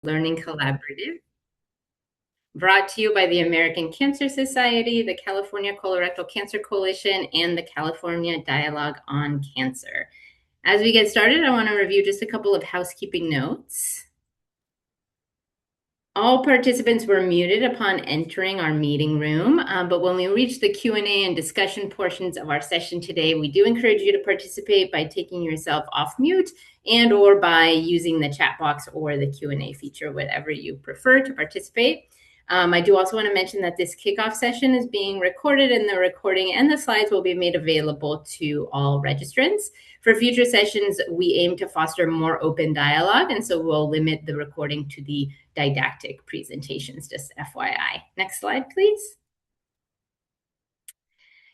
Learning Collaborative, brought to you by the American Cancer Society, the California Colorectal Cancer Coalition, and the California Dialogue on Cancer. As we get started, I want to review just a couple of housekeeping notes. All participants were muted upon entering our meeting room, but when we reach the Q&A and discussion portions of our session today, we do encourage you to participate by taking yourself off mute and or by using the chat box or the Q&A feature, whatever you prefer to participate. I do also want to mention that this kickoff session is being recorded, and the recording and the slides will be made available to all registrants. For future sessions, we aim to foster more open dialogue, and so we'll limit the recording to the didactic presentations, just FYI. Next slide, please.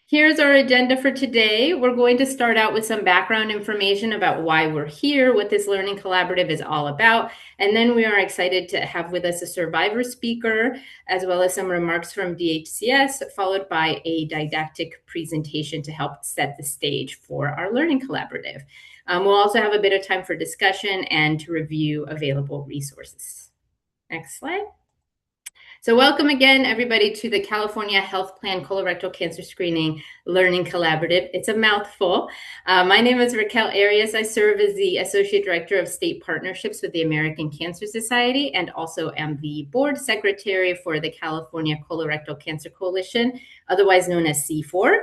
Here's our agenda for today. We're going to start out with some background information about why we're here, what this Learning Collaborative is all about, and then we are excited to have with us a survivor speaker, as well as some remarks from DHCS, followed by a didactic presentation to help set the stage for our Learning Collaborative. We'll also have a bit of time for discussion and to review available resources. Next slide. So welcome again, everybody, to the California Health Plan Colorectal Cancer Screening Learning Collaborative. It's a mouthful. My name is Raquel Arias. I serve as the Associate Director of State Partnerships with the American Cancer Society and also am the Board Secretary for the California Colorectal Cancer Coalition, otherwise known as C4.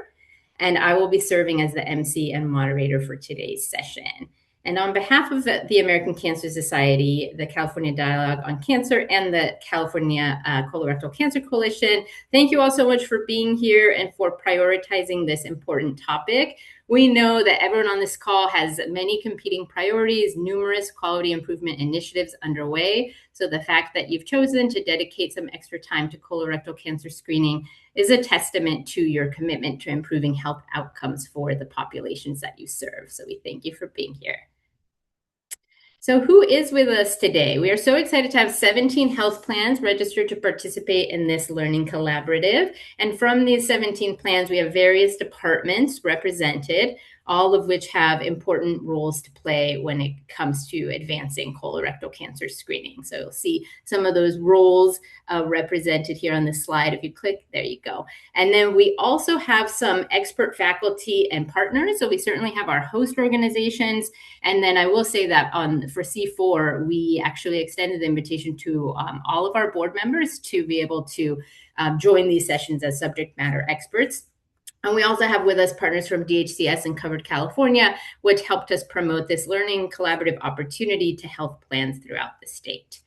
And I will be serving as the MC and moderator for today's session. And on behalf of the American Cancer Society, the California Dialogue on Cancer, and the California Colorectal Cancer Coalition, thank you all so much for being here and for prioritizing this important topic. We know that everyone on this call has many competing priorities, numerous quality improvement initiatives underway. So the fact that you've chosen to dedicate some extra time to colorectal cancer screening is a testament to your commitment to improving health outcomes for the populations that you serve. So we thank you for being here. So who is with us today? We are so excited to have 17 health plans registered to participate in this learning collaborative. And from these 17 plans, we have various departments represented, all of which have important roles to play when it comes to advancing colorectal cancer screening. So you'll see some of those roles represented here on this slide. If you click, there you go. And then we also have some expert faculty and partners. So we certainly have our host organizations. And then I will say that for C4, we actually extended the invitation to all of our board members to be able to join these sessions as subject matter experts. And we also have with us partners from DHCS and Covered California, which helped us promote this learning collaborative opportunity to health plans throughout the state.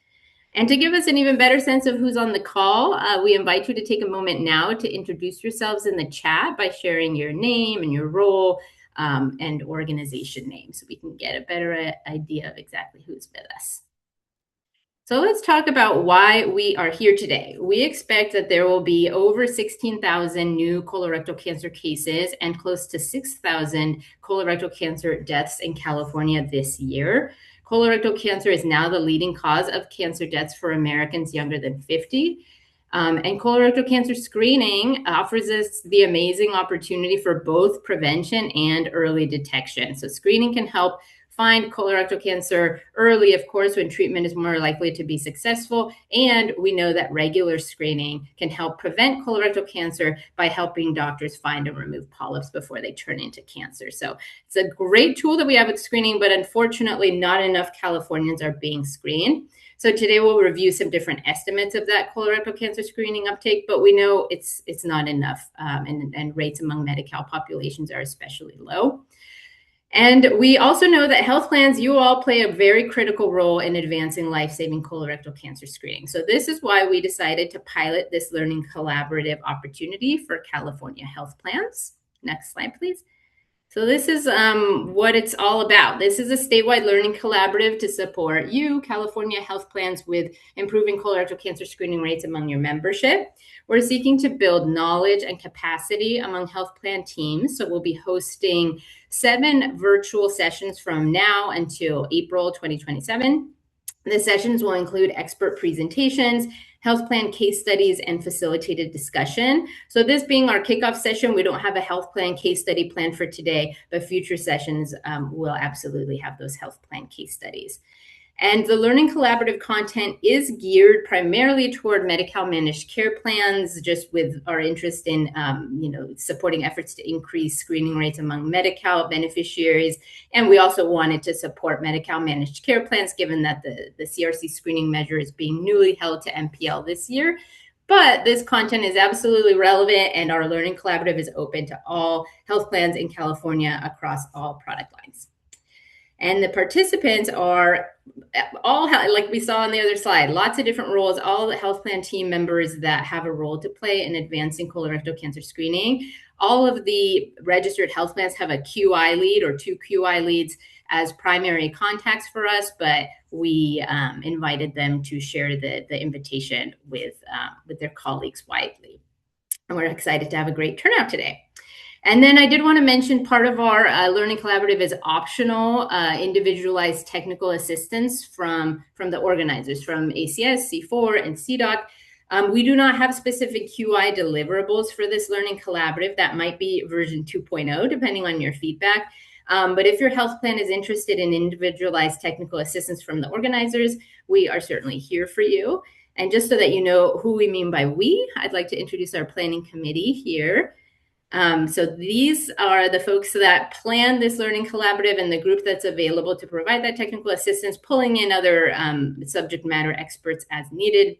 And to give us an even better sense of who's on the call, we invite you to take a moment now to introduce yourselves in the chat by sharing your name and your role and organization name, so we can get a better idea of exactly who's with us. So let's talk about why we are here today. We expect that there will be over 16,000 new colorectal cancer cases and close to 6,000 colorectal cancer deaths in California this year. Colorectal cancer is now the leading cause of cancer deaths for Americans younger than 50. And colorectal cancer screening offers us the amazing opportunity for both prevention and early detection. So screening can help find colorectal cancer early, of course, when treatment is more likely to be successful. And we know that regular screening can help prevent colorectal cancer by helping doctors find and remove polyps before they turn into cancer. So it's a great tool that we have with screening, but unfortunately, not enough Californians are being screened. So today we'll review some different estimates of that colorectal cancer screening uptake, but we know it's not enough, and rates among Medi-Cal populations are especially low. And we also know that health plans, you all play a very critical role in advancing life-saving colorectal cancer screening. So this is why we decided to pilot this learning collaborative opportunity for California health plans. Next slide, please. So this is what it's all about. This is a statewide learning collaborative to support you, California health plans, with improving colorectal cancer screening rates among your membership. We're seeking to build knowledge and capacity among health plan teams. So we'll be hosting 7 virtual sessions from now until April 2027. The sessions will include expert presentations, health plan case studies, and facilitated discussion. So this being our kickoff session, we don't have a health plan case study planned for today, but future sessions will absolutely have those health plan case studies. And the Learning Collaborative content is geared primarily toward Medi-Cal managed care plans, just with our interest in supporting efforts to increase screening rates among Medi-Cal beneficiaries. And we also wanted to support Medi-Cal managed care plans, given that the CRC screening measure is being newly held to MPL this year. But this content is absolutely relevant, and our Learning Collaborative is open to all health plans in California across all product lines. And the participants are all, like we saw on the other slide, lots of different roles, all the health plan team members that have a role to play in advancing colorectal cancer screening. All of the registered health plans have a QI lead or 2 QI leads as primary contacts for us, but we invited them to share the invitation with their colleagues widely. And we're excited to have a great turnout today. And then I did want to mention part of our Learning Collaborative is optional individualized technical assistance from the organizers, from ACS, C4, and CDOC. We do not have specific QI deliverables for this Learning Collaborative. That might be version 2.0, depending on your feedback. But if your health plan is interested in individualized technical assistance from the organizers, we are certainly here for you. And just so that you know who we mean by we, I'd like to introduce our planning committee here. So these are the folks that plan this Learning Collaborative and the group that's available to provide that technical assistance, pulling in other subject matter experts as needed.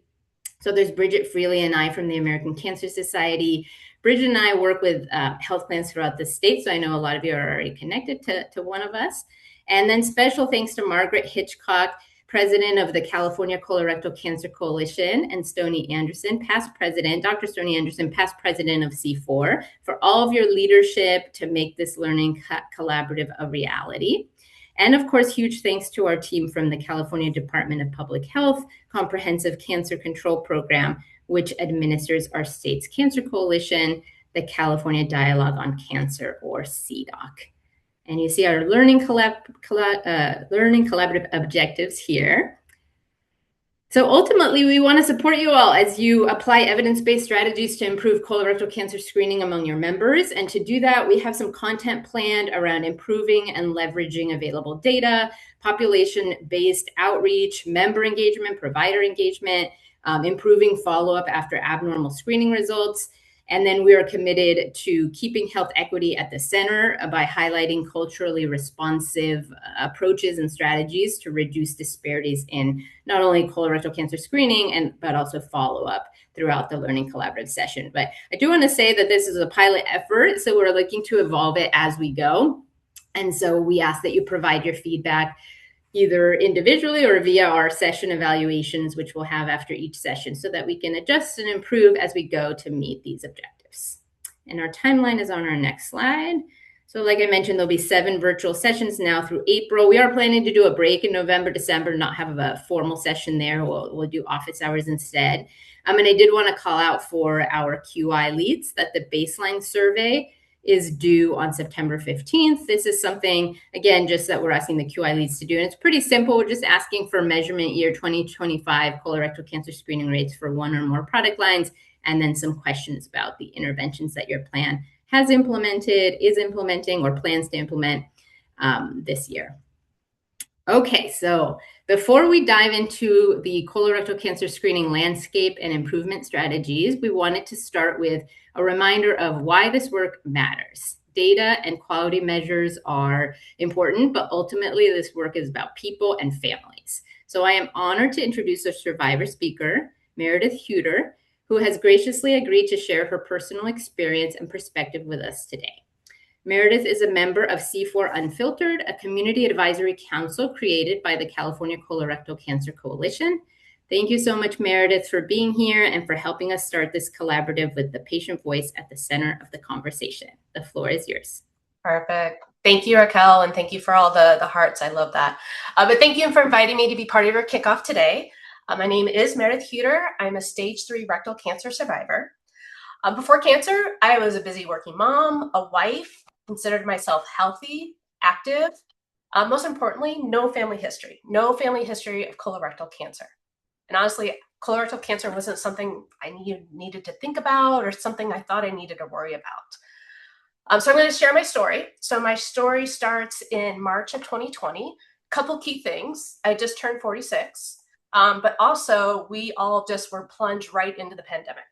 So there's Bridget Freely and I from the American Cancer Society. Bridget and I work with health plans throughout the state, so I know a lot of you are already connected to one of us. And then special thanks to Margaret Hitchcock, president of the California Colorectal Cancer Coalition, and Stoney Anderson, past president, Dr. Stoney Anderson, past president of C4, for all of your leadership to make this Learning Collaborative a reality. And of course, huge thanks to our team from the California Department of Public Health Comprehensive Cancer Control Program, which administers our state's cancer coalition, the California Dialogue on Cancer, or CDOC. And you see our Learning Collaborative objectives here. So ultimately, we want to support you all as you apply evidence-based strategies to improve colorectal cancer screening among your members. And to do that, we have some content planned around improving and leveraging available data, population-based outreach, member engagement, provider engagement, improving follow-up after abnormal screening results. And then we are committed to keeping health equity at the center by highlighting culturally responsive approaches and strategies to reduce disparities in not only colorectal cancer screening, but also follow-up throughout the Learning Collaborative session. But I do want to say that this is a pilot effort, so we're looking to evolve it as we go. And so we ask that you provide your feedback either individually or via our session evaluations, which we'll have after each session, so that we can adjust and improve as we go to meet these objectives. And our timeline is on our next slide. So like I mentioned, there'll be 7 virtual sessions now through April. We are planning to do a break in November, December, not have a formal session there. We'll do office hours instead. And I did want to call out for our QI leads that the baseline survey is due on September 15th. This is something, again, just that we're asking the QI leads to do. And it's pretty simple. We're just asking for measurement year 2025 colorectal cancer screening rates for 1 or more product lines, and then some questions about the interventions that your plan has implemented, is implementing, or plans to implement this year. Okay, so before we dive into the colorectal cancer screening landscape and improvement strategies, we wanted to start with a reminder of why this work matters. Data and quality measures are important, but ultimately this work is about people and families. So I am honored to introduce our survivor speaker, Meredith Huter, who has graciously agreed to share her personal experience and perspective with us today. Meredith is a member of C4 Unfiltered, a community advisory council created by the California Colorectal Cancer Coalition. Thank you so much, Meredith, for being here and for helping us start this collaborative with the patient voice at the center of the conversation. The floor is yours. Perfect. Thank you, Raquel, and thank you for all the hearts. I love that. But thank you for inviting me to be part of your kickoff today. My name is Meredith Huter. I'm a stage 3 rectal cancer survivor. Before cancer, I was a busy working mom, a wife, considered myself healthy, active. Most importantly, no family history of colorectal cancer. And honestly, colorectal cancer wasn't something I needed to think about or something I thought I needed to worry about. So I'm going to share my story. So my story starts in March of 2020, couple key things. I just turned 46, but also we all just were plunged right into the pandemic.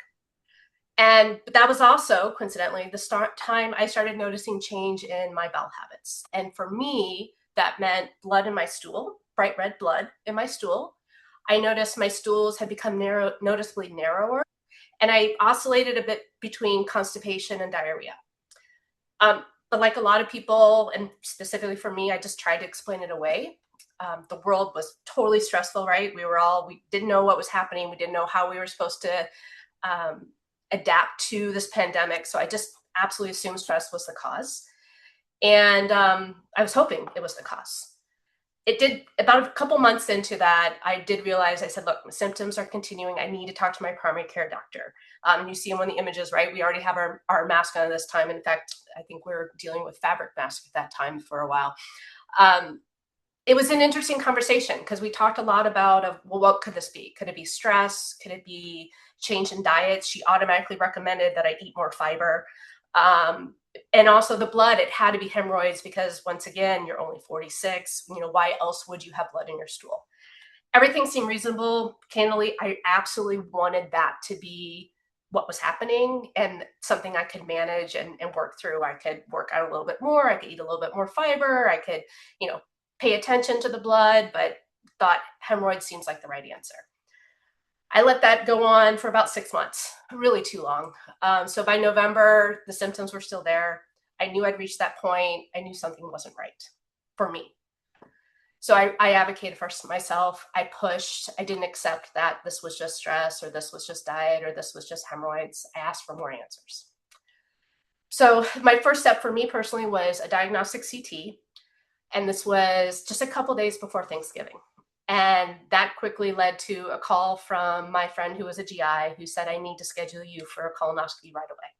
And that was also, coincidentally, the time I started noticing change in my bowel habits. And for me, that meant blood in my stool, bright red blood in my stool. I noticed my stools had become noticeably narrower, and I oscillated a bit between constipation and diarrhea. But like a lot of people, and specifically for me, I just tried to explain it away. The world was totally stressful, right? We didn't know what was happening. We didn't know how we were supposed to adapt to this pandemic. So I just absolutely assumed stress was the cause. And I was hoping it was the cause. It did, about a couple months into that, I did realize, I said, look, my symptoms are continuing. I need to talk to my primary care doctor. And you see them on the images, right? We already have our mask on this time. In fact, I think we were dealing with fabric masks at that time for a while. It was an interesting conversation because we talked a lot about, well, what could this be? Could it be stress? Could it be change in diet? She automatically recommended that I eat more fiber. And also the blood, it had to be hemorrhoids because once again, you're only 46. Why else would you have blood in your stool? Everything seemed reasonable. Candidly, I absolutely wanted that to be what was happening and something I could manage and work through. I could work out a little bit more. I could eat a little bit more fiber. I could, pay attention to the blood, but thought hemorrhoids seems like the right answer. I let that go on for about 6 months, really too long. So by November, the symptoms were still there. I knew I'd reached that point. I knew something wasn't right for me. So I advocated for myself. I pushed. I didn't accept that this was just stress or this was just diet or this was just hemorrhoids. I asked for more answers. So my first step for me personally was a diagnostic CT. And this was just a couple days before Thanksgiving. And that quickly led to a call from my friend who was a GI who said, I need to schedule you for a colonoscopy right away.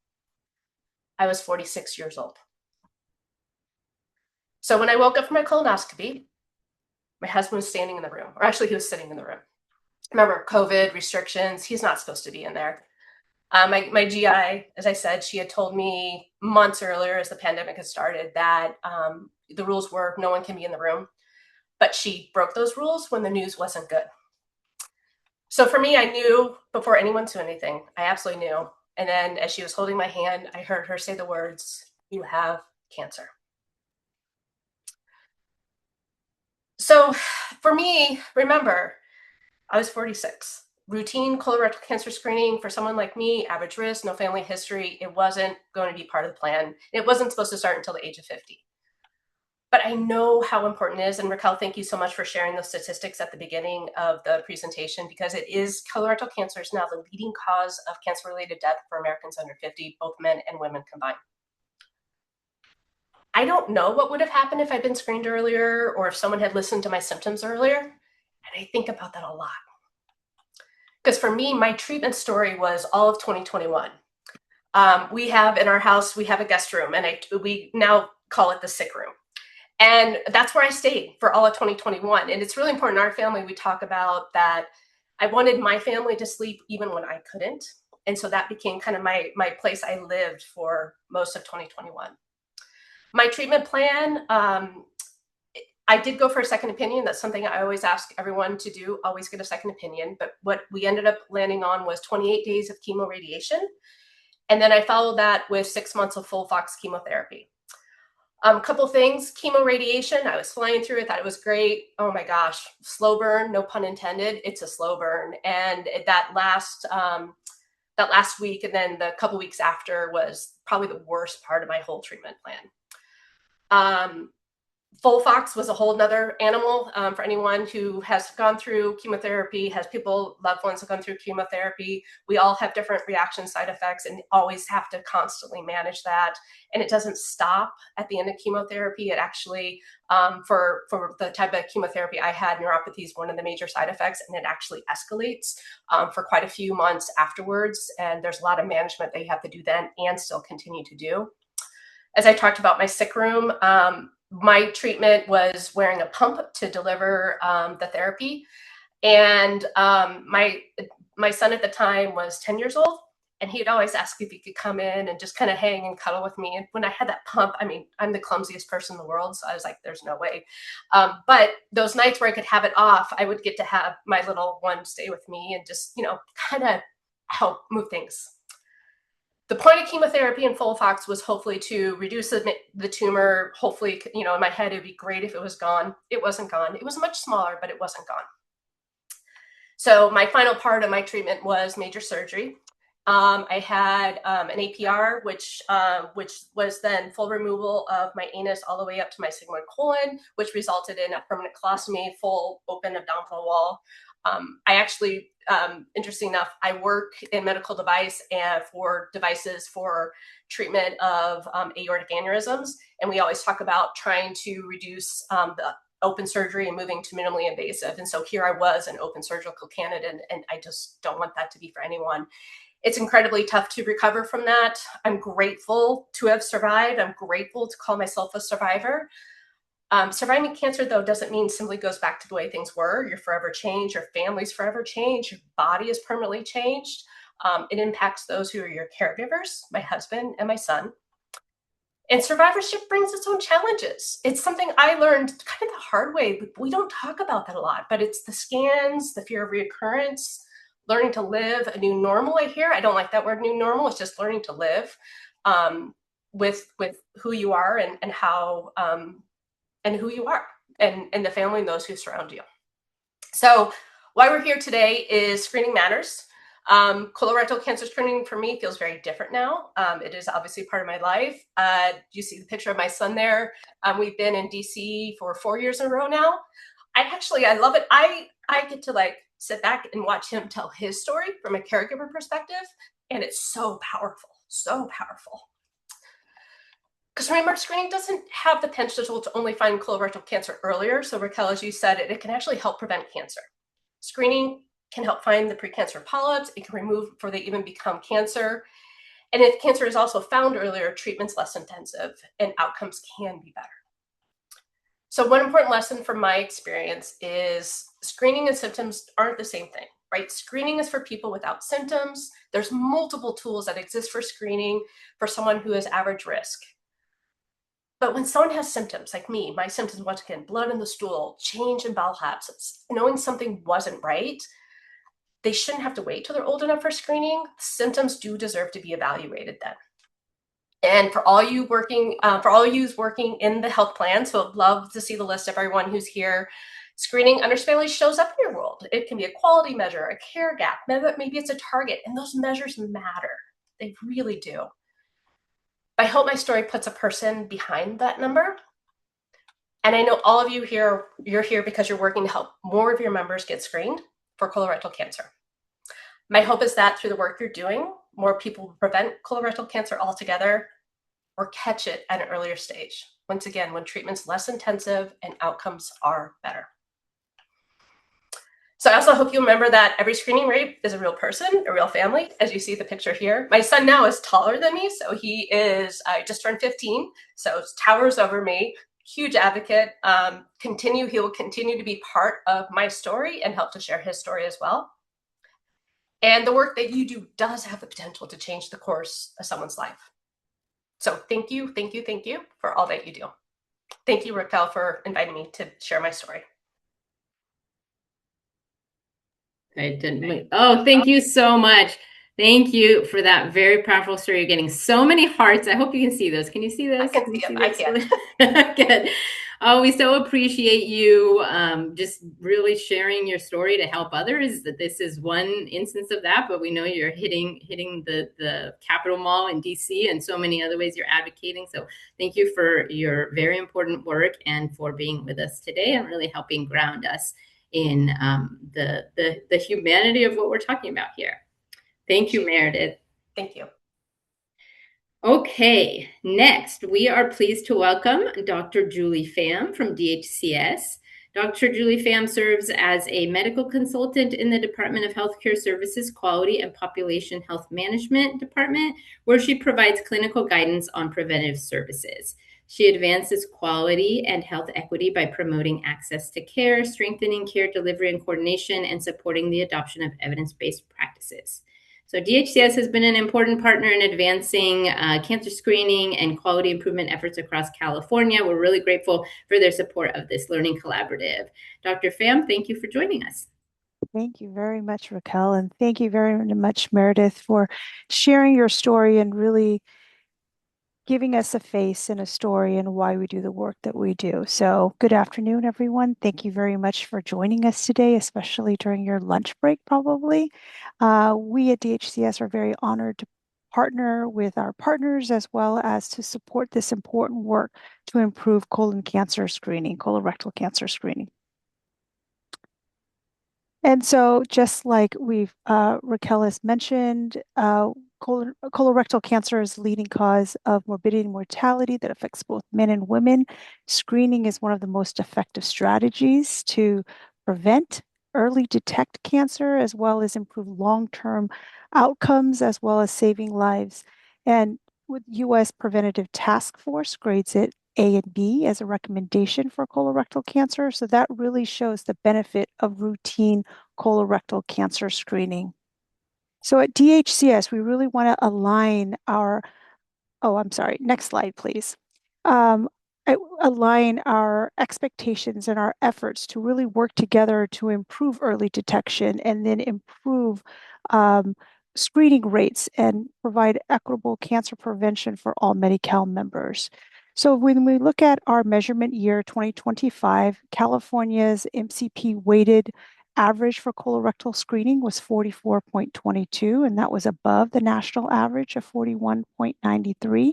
I was 46 years old. So when I woke up from my colonoscopy, my husband was standing in the room, or actually he was sitting in the room. Remember, COVID restrictions, he's not supposed to be in there. My GI, as I said, she had told me months earlier as the pandemic had started that the rules were no one can be in the room. But she broke those rules when the news wasn't good. So for me, I knew before anyone said anything. I absolutely knew. And then as she was holding my hand, I heard her say the words, "You have cancer." So for me, remember, I was 46. Routine colorectal cancer screening for someone like me, average risk, no family history, it wasn't going to be part of the plan. It wasn't supposed to start until the age of 50. But I know how important it is. And Raquel, thank you so much for sharing those statistics at the beginning of the presentation, because it is colorectal cancer is now the leading cause of cancer-related death for Americans under 50, both men and women combined. I don't know what would have happened if I'd been screened earlier or if someone had listened to my symptoms earlier. And I think about that a lot. Because for me, my treatment story was all of 2021. We have in our house, we have a guest room, and we now call it the sick room. And that's where I stayed for all of 2021. And it's really important in our family, we talk about that I wanted my family to sleep even when I couldn't. And so that became kind of my place I lived for most of 2021. My treatment plan, I did go for a second opinion. That's something I always ask everyone to do, always get a second opinion. But what we ended up landing on was 28 days of chemoradiation. And then I followed that with 6 months of FOLFOX chemotherapy. Couple things, chemoradiation, I was flying through it, thought it was great. Oh my gosh, slow burn, no pun intended. It's a slow burn. And that last week and then the couple weeks after was probably the worst part of my whole treatment plan. FOLFOX was a whole nother animal for anyone who has gone through chemotherapy, has loved ones who have gone through chemotherapy. We all have different reaction side effects and always have to constantly manage that. And it doesn't stop at the end of chemotherapy. It actually, for the type of chemotherapy I had, neuropathy is one of the major side effects, and it actually escalates for quite a few months afterwards. And there's a lot of management that you have to do then and still continue to do. As I talked about my sick room, my treatment was wearing a pump to deliver the therapy. And my son at the time was 10 years old. And he'd always ask if he could come in and just kind of hang and cuddle with me. And when I had that pump, I mean, I'm the clumsiest person in the world. So I was like, there's no way. But those nights where I could have it off, I would get to have my little one stay with me and just, kind of help move things. The point of chemotherapy in FOLFOX was hopefully to reduce the tumor. Hopefully, in my head, it'd be great if it was gone. It wasn't gone. It was much smaller, but it wasn't gone. So my final part of my treatment was major surgery. I had an APR, which was then full removal of my anus all the way up to my sigmoid colon, which resulted in a permanent colostomy, full open abdominal wall. I actually, interesting enough, I work in medical device and for devices for treatment of aortic aneurysms. And we always talk about trying to reduce the open surgery and moving to minimally invasive. And so here I was an open surgical candidate, and I just don't want that to be for anyone. It's incredibly tough to recover from that. I'm grateful to have survived. I'm grateful to call myself a survivor. Surviving cancer, though, doesn't mean simply goes back to the way things were. You're forever changed. Your family's forever changed. Your body is permanently changed. It impacts those who are your caregivers, my husband and my son. And survivorship brings its own challenges. It's something I learned kind of the hard way. We don't talk about that a lot, but it's the scans, the fear of reoccurrence, learning to live a new normal. I hear, I don't like that word new normal. It's just learning to live with who you are and how and who you are and the family and those who surround you. So why we're here today is screening matters. Colorectal cancer screening for me feels very different now. It is obviously part of my life. You see the picture of my son there. We've been in DC for 4 years in a row now. I love it. I get to sit back and watch him tell his story from a caregiver perspective. And it's so powerful, so powerful. Because remember, screening doesn't have the potential to only find colorectal cancer earlier. So Raquel, as you said, it can actually help prevent cancer. Screening can help find the precancer polyps. It can remove before they even become cancer. And if cancer is also found earlier, treatment's less intensive and outcomes can be better. So one important lesson from my experience is screening and symptoms aren't the same thing, right? Screening is for people without symptoms. There's multiple tools that exist for screening for someone who is average risk. But when someone has symptoms like me, my symptoms, once again, blood in the stool, change in bowel habits, knowing something wasn't right, they shouldn't have to wait till they're old enough for screening. Symptoms do deserve to be evaluated then. And for all you working in the health plan, so I'd love to see the list of everyone who's here. Screening understandably shows up in your world. It can be a quality measure, a care gap, maybe it's a target, and those measures matter. They really do. I hope my story puts a person behind that number. And I know all of you here, you're here because you're working to help more of your members get screened for colorectal cancer. My hope is that through the work you're doing, more people will prevent colorectal cancer altogether or catch it at an earlier stage. Once again, when treatment's less intensive and outcomes are better. So I also hope you remember that every screening rate is a real person, a real family, as you see the picture here. My son now is taller than me, so he is, just turned 15, so towers over me, huge advocate. He will continue to be part of my story and help to share his story as well. And the work that you do does have the potential to change the course of someone's life. So thank you for all that you do. Thank you, Raquel, for inviting me to share my story. I didn't. Oh, thank you so much. Thank you for that very powerful story. You're getting so many hearts. I hope you can see those. Can you see those? I can see them. I can. Good. Oh, we so appreciate you just really sharing your story to help others. That this is one instance of that, but we know you're hitting the Capitol Mall in DC and so many other ways you're advocating. So thank you for your very important work and for being with us today and really helping ground us in the humanity of what we're talking about here. Thank you, Meredith. Thank you. Okay, next, we are pleased to welcome Dr. Julie Pham from DHCS. Dr. Julie Pham serves as a medical consultant in the Department of Healthcare Services Quality and Population Health Management Department, where she provides clinical guidance on preventive services. She advances quality and health equity by promoting access to care, strengthening care delivery and coordination, and supporting the adoption of evidence-based practices. So DHCS has been an important partner in advancing cancer screening and quality improvement efforts across California. We're really grateful for their support of this learning collaborative. Dr. Pham, thank you for joining us. Thank you very much, Raquel, and thank you very much, Meredith, for sharing your story and really giving us a face and a story and why we do the work that we do. So, good afternoon, everyone. Thank you very much for joining us today, especially during your lunch break, probably. We at DHCS are very honored to partner with our partners as well as to support this important work to improve colon cancer screening, colorectal cancer screening. And so, just like Raquel has mentioned, colorectal cancer is the leading cause of morbidity and mortality that affects both men and women. Screening is one of the most effective strategies to prevent, early detect cancer, as well as improve long-term outcomes, as well as saving lives. And with U.S. Preventative Task Force grades it A and B as a recommendation for colorectal cancer. So that really shows the benefit of routine colorectal cancer screening. So at DHCS, we really want to align I'm sorry, next slide, please. Um, Align our expectations and our efforts to really work together to improve early detection and then improve screening rates and provide equitable cancer prevention for all Medi-Cal members. So when we look at our measurement year 2025, California's MCP weighted average for colorectal screening was 44.22, and that was above the national average of 41.93.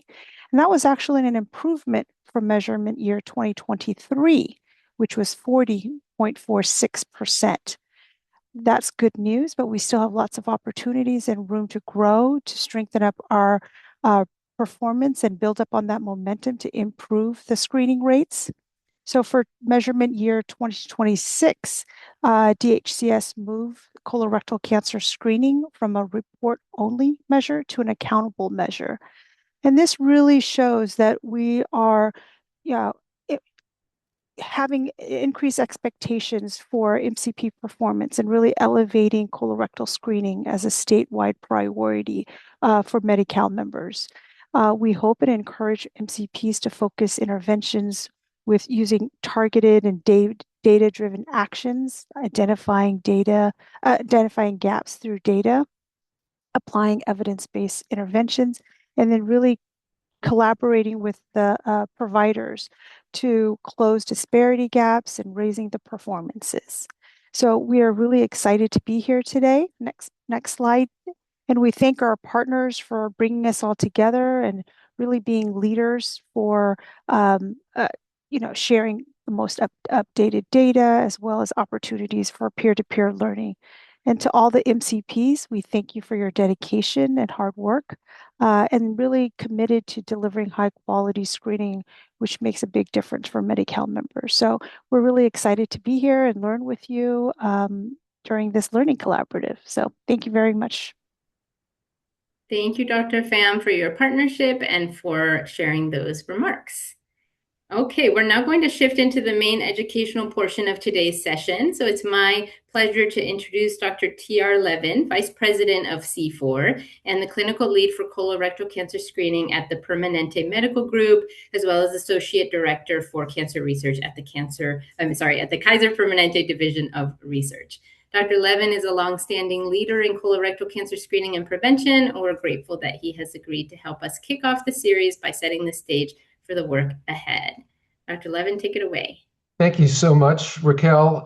And that was actually an improvement from measurement year 2023, which was 40.46%. That's good news, but we still have lots of opportunities and room to grow to strengthen up our performance and build up on that momentum to improve the screening rates. So for measurement year 2026, DHCS moved colorectal cancer screening from a report-only measure to an accountable measure. And this really shows that we are having increased expectations for MCP performance and really elevating colorectal screening as a statewide priority for Medi-Cal members. We hope and encourage MCPs to focus interventions with using targeted and data-driven actions, identifying gaps through data, applying evidence-based interventions, and then really collaborating with the providers to close disparity gaps and raising the performances. So we are really excited to be here today. Next slide. And we thank our partners for bringing us all together and really being leaders for sharing the most updated data as well as opportunities for peer-to-peer learning. And to all the MCPs, we thank you for your dedication and hard work and really committed to delivering high quality screening, which makes a big difference for Medi-Cal members. So we're really excited to be here and learn with you during this learning collaborative. So thank you very much. Thank you, Dr. Pham, for your partnership and for sharing those remarks. Okay, we're now going to shift into the main educational portion of today's session. So it's my pleasure to introduce Dr. T.R. Levin, Vice President of C4 and the Clinical Lead for Colorectal Cancer Screening at the Permanente Medical Group, as well as Associate Director for Cancer Research at the Kaiser Permanente Division of Research. Dr. Levin is a longstanding leader in colorectal cancer screening and prevention, and we're grateful that he has agreed to help us kick off the series by setting the stage for the work ahead. Dr. Levin, take it away. Thank you so much, Raquel.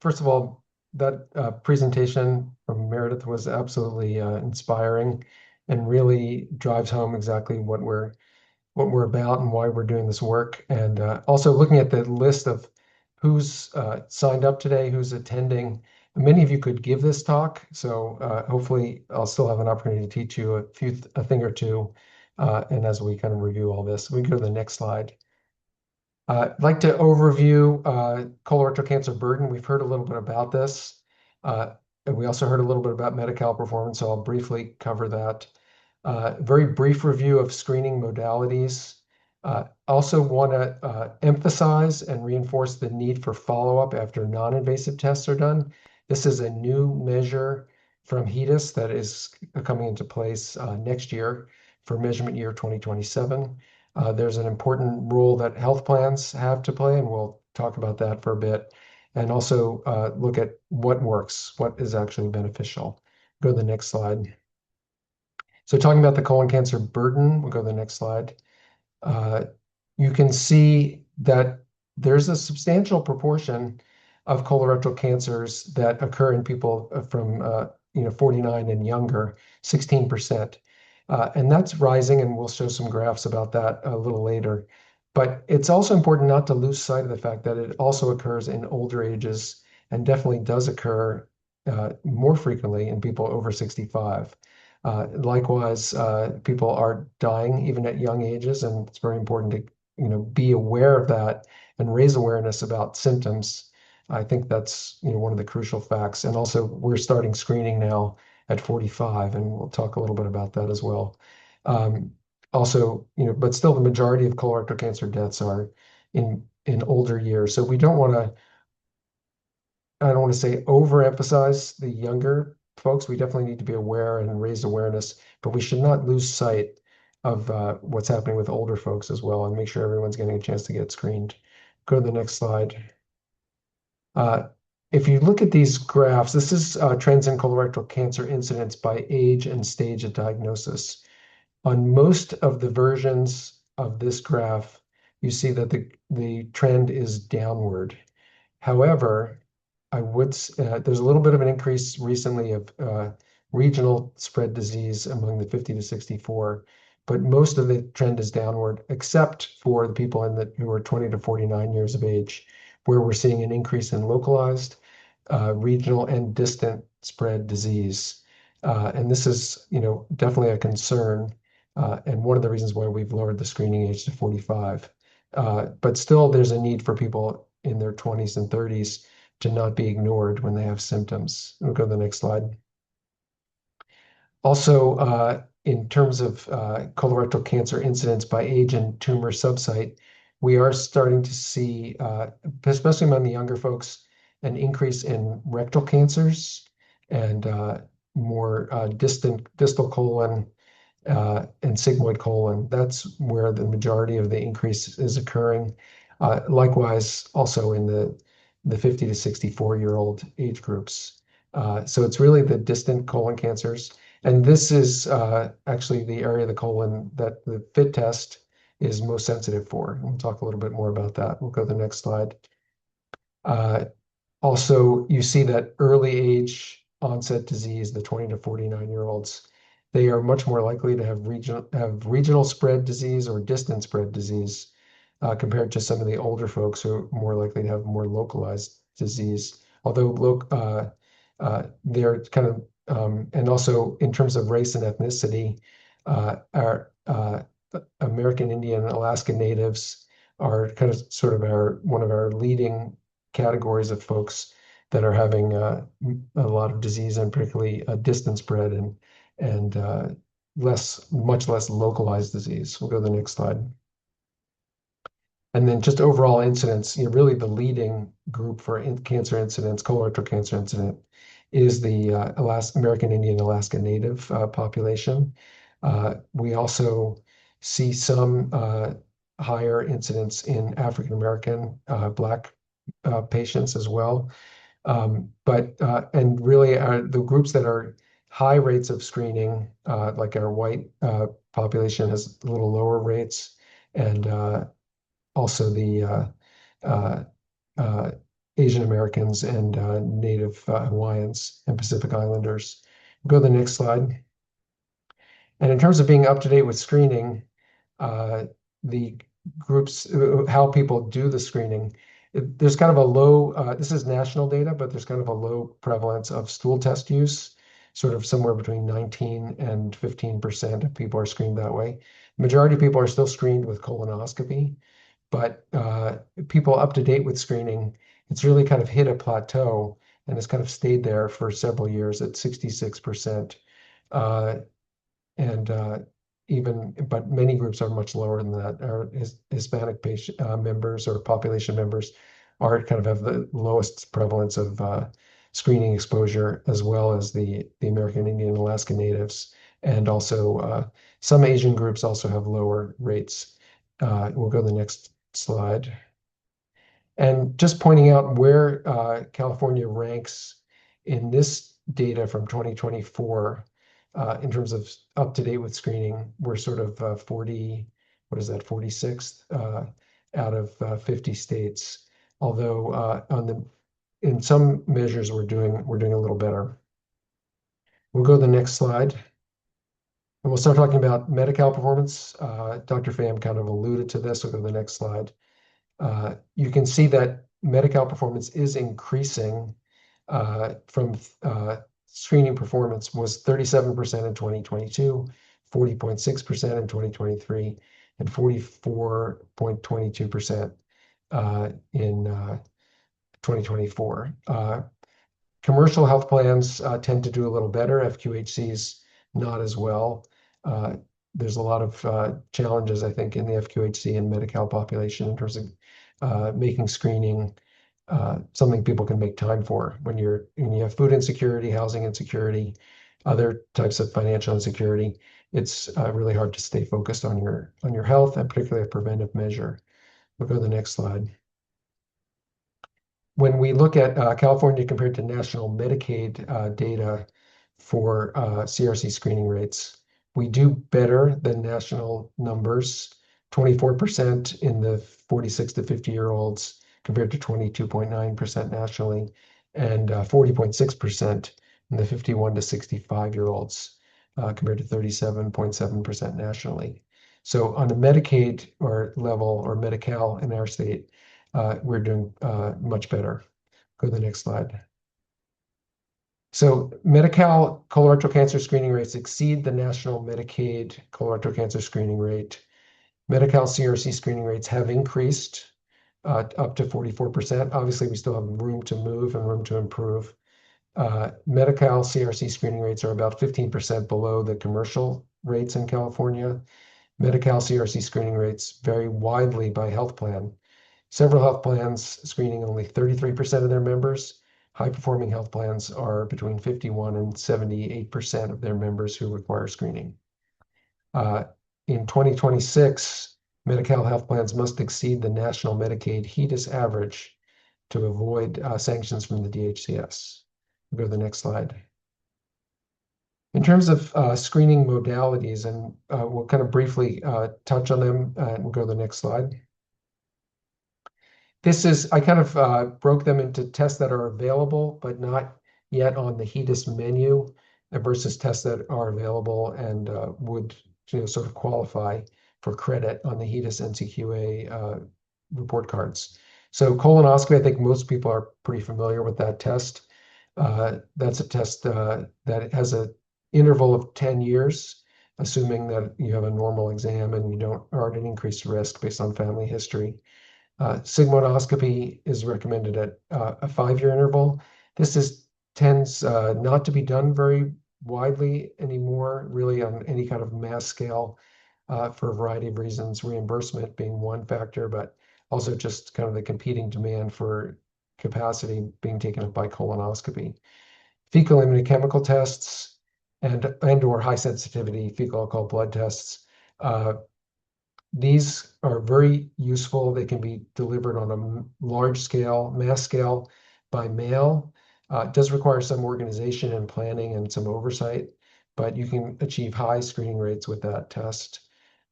First of all, that presentation from Meredith was absolutely inspiring and really drives home exactly what we're about and why we're doing this work. And also looking at the list of who's signed up today, who's attending. Many of you could give this talk, so hopefully I'll still have an opportunity to teach you a thing or two. And as we kind of review all this, we can go to the next slide. I'd like to overview colorectal cancer burden. We've heard a little bit about this. And we also heard a little bit about Medi-Cal performance, so I'll briefly cover that. Very brief review of screening modalities. Also want to emphasize and reinforce the need for follow-up after non-invasive tests are done. This is a new measure from HEDIS that is coming into place next year for measurement year 2027. There's an important role that health plans have to play, and we'll talk about that for a bit, and also look at what works, what is actually beneficial. Go to the next slide. So talking about the colon cancer burden, we'll go to the next slide. You can see that there's a substantial proportion of colorectal cancers that occur in people from 49 and younger, 16%. And that's rising, and we'll show some graphs about that a little later. But it's also important not to lose sight of the fact that it also occurs in older ages and definitely does occur more frequently in people over 65. Likewise, people are dying even at young ages, and it's very important to be aware of that and raise awareness about symptoms. I think that's one of the crucial facts. And also, we're starting screening now at 45, and we'll talk a little bit about that as well. Also, but still, the majority of colorectal cancer deaths are in older years. So we don't want to, I don't want to say overemphasize the younger folks. We definitely need to be aware and raise awareness, but we should not lose sight of what's happening with older folks as well, and make sure everyone's getting a chance to get screened. Go to the next slide. If you look at these graphs, this is trends in colorectal cancer incidence by age and stage of diagnosis. On most of the versions of this graph, you see that the trend is downward. However, there's a little bit of an increase recently of regional spread disease among the 50 to 64, but most of the trend is downward, except for the people who are 20 to 49 years of age, where we're seeing an increase in localized, regional, and distant spread disease. And this is, definitely a concern, and one of the reasons why we've lowered the screening age to 45. But still, there's a need for people in their 20s and 30s to not be ignored when they have symptoms. We'll go to the next slide. Also, in terms of colorectal cancer incidence by age and tumor subsite, we are starting to see, especially among the younger folks, an increase in rectal cancers and more distal colon and sigmoid colon. That's where the majority of the increase is occurring. Likewise, also in the 50 to 64-year-old age groups. So it's really the distant colon cancers. And this is actually the area of the colon that the FIT test is most sensitive for. We'll talk a little bit more about that. We'll go to the next slide. Also, you see that early age onset disease, the 20 to 49-year-olds, they are much more likely to have regional spread disease or distant spread disease compared to some of the older folks who are more likely to have more localized disease. Although they're kind of, and also in terms of race and ethnicity, our American Indian and Alaska Natives are kind of sort of one of our leading categories of folks that are having a lot of disease, and particularly distant spread and much less localized disease. We'll go to the next slide. And then just overall incidence, really the leading group for cancer incidence, colorectal cancer incident, is the American Indian Alaska Native population. We also see some higher incidence in African American, Black patients as well. And really the groups that are high rates of screening, like our white population, has a little lower rates, and also the Asian Americans and Native Hawaiians and Pacific Islanders. Go to the next slide. And in terms of being up to date with screening, the groups, how people do the screening, there's kind of a low, this is national data, but there's kind of a low prevalence of stool test use, sort of somewhere between 19 and 15% of people are screened that way. The majority of people are still screened with colonoscopy, but people up to date with screening, it's really kind of hit a plateau and has kind of stayed there for several years at 66%. But many groups are much lower than that. Our Hispanic patient members or population members are kind of have the lowest prevalence of screening exposure, as well as the American Indian and Alaska Natives. And also some Asian groups also have lower rates. We'll go to the next slide. And just pointing out where California ranks in this data from 2024 in terms of up to date with screening, we're sort of 46th out of 50 states. Although in some measures we're doing a little better. We'll go to the next slide. And we'll start talking about Medi-Cal performance. Dr. Pham kind of alluded to this. We'll go to the next slide. You can see that Medi-Cal performance is increasing from screening performance was 37% in 2022, 40.6% in 2023, and 44.22% in 2024. Commercial health plans tend to do a little better, FQHCs not as well. There's a lot of challenges, I think, in the FQHC and Medi-Cal population in terms of making screening something people can make time for when you have food insecurity, housing insecurity, other types of financial insecurity. It's really hard to stay focused on your health, and particularly a preventive measure. We'll go to the next slide. When we look at California compared to national Medicaid data for CRC screening rates, we do better than national numbers. 24% in the 46 to 50-year-olds compared to 22.9% nationally, and 40.6% in the 51 to 65-year-olds compared to 37.7% nationally. So on the Medicaid or level or Medi-Cal in our state, we're doing much better. Go to the next slide. So Medi-Cal colorectal cancer screening rates exceed the national Medicaid colorectal cancer screening rate. Medi-Cal CRC screening rates have increased up to 44%. Obviously, we still have room to move and room to improve. Medi-Cal CRC screening rates are about 15% below the commercial rates in California. Medi-Cal CRC screening rates vary widely by health plan. Several health plans screening only 33% of their members. High-performing health plans are between 51 and 78% of their members who require screening. In 2026, Medi-Cal health plans must exceed the national Medicaid HEDIS average to avoid sanctions from the DHCS. We'll go to the next slide. In terms of screening modalities, and we'll kind of briefly touch on them, and we'll go to the next slide. I kind of broke them into tests that are available, but not yet on the HEDIS menu versus tests that are available and would sort of qualify for credit on the HEDIS NCQA report cards. So colonoscopy, I think most people are pretty familiar with that test. That's a test that has an interval of 10 years, assuming that you have a normal exam and you are at an increased risk based on family history. Sigmoidoscopy is recommended at a 5-year interval. This tends not to be done very widely anymore, really on any kind of mass scale for a variety of reasons, reimbursement being one factor, but also just kind of the competing demand for capacity being taken up by colonoscopy. Fecal immunochemical tests and/or high sensitivity fecal alcohol blood tests. These are very useful. They can be delivered on a large scale, mass scale by mail. It does require some organization and planning and some oversight, but you can achieve high screening rates with that test.